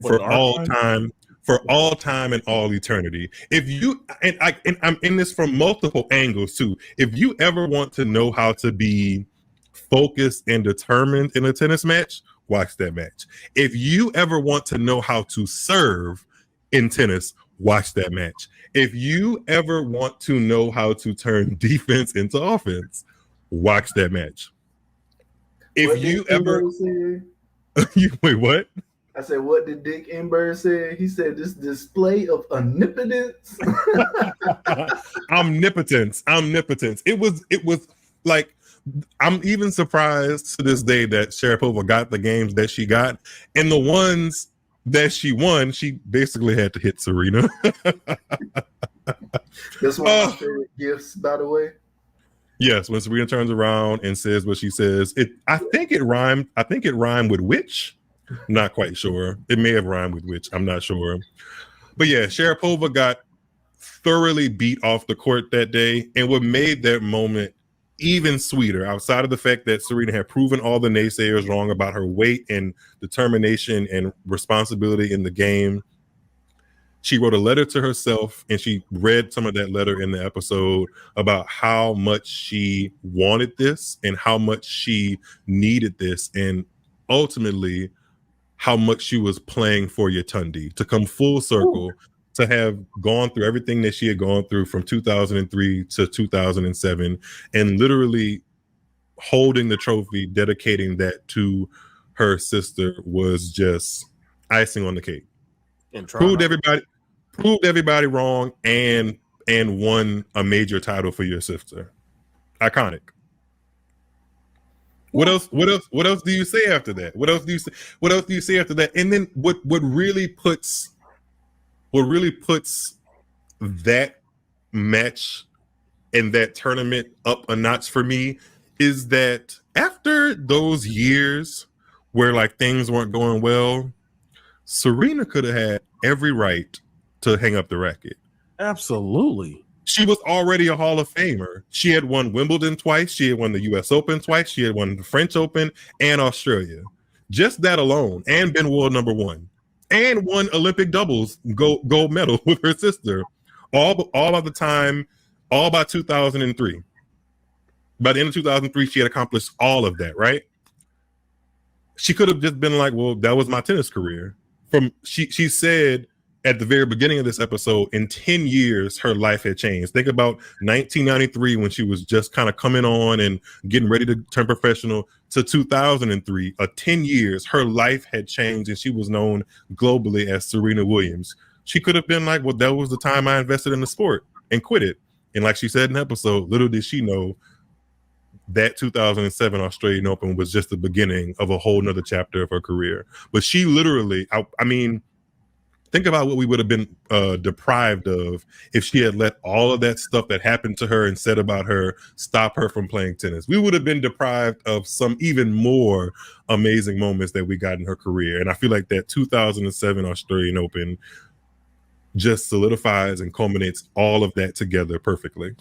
What, an all archive? time, for all time and all eternity. If you and I'm in this from multiple angles too. If you ever want to know how to be focused and determined in a tennis match, watch that match. If you ever want to know how to serve in tennis, watch that match. If you ever want to know how to turn defense into offense, watch that match. If What did you ever Kimbo say? wait, what? I said, what did Dick Enberg say? He said, this display of omnipotence. Omnipotence. It was like, I'm even surprised to this day that Sharapova got the games that she got. And the ones that she won, she basically had to hit Serena. That's one of my favorite gifts, by the way. Yes, when Serena turns around and says what she says, I think it rhymed with which. I'm not quite sure. It may have rhymed with which. I'm not sure. But yeah, Sharapova got thoroughly beat off the court that day. And what made that moment even sweeter, outside of the fact that Serena had proven all the naysayers wrong about her weight and determination and responsibility in the game, she wrote a letter to herself, and she read some of that letter in the episode about how much she wanted this and how much she needed this, and ultimately how much she was playing for Yetundi to come full circle. Ooh. To have gone through everything that she had gone through from 2003 to 2007 and literally holding the trophy, dedicating that to her sister, was just icing on the cake. And proved everybody wrong and won a major title for your sister. Iconic. What else do you say after that? What else do you say after that? And then what really puts that match and that tournament up a notch for me is that after those years where like things weren't going well, Serena could have had every right to hang up the racket. Absolutely. She was already a Hall of Famer. She had won Wimbledon twice. She had won the US Open twice. She had won the French Open and Australia. Just that alone, and been world number one. And won Olympic doubles gold medal with her sister, all of the time, all by 2003. By the end of 2003, she had accomplished all of that, right? She could have just been like, well, that was my tennis career. She said at the very beginning of this episode, in 10 years, her life had changed. Think about 1993 when she was just kind of coming on and getting ready to turn professional, to 2003, 10 years, her life had changed and she was known globally as Serena Williams. She could have been like, well, that was the time I invested in the sport and quit it. And like she said in the episode, little did she know that 2007 Australian Open was just the beginning of a whole nother chapter of her career. But she literally, I mean, think about what we would have been deprived of if she had let all of that stuff that happened to her and said about her stop her from playing tennis. We would have been deprived of some even more amazing moments that we got in her career. And I feel like that 2007 Australian Open just solidifies and culminates all of that together perfectly.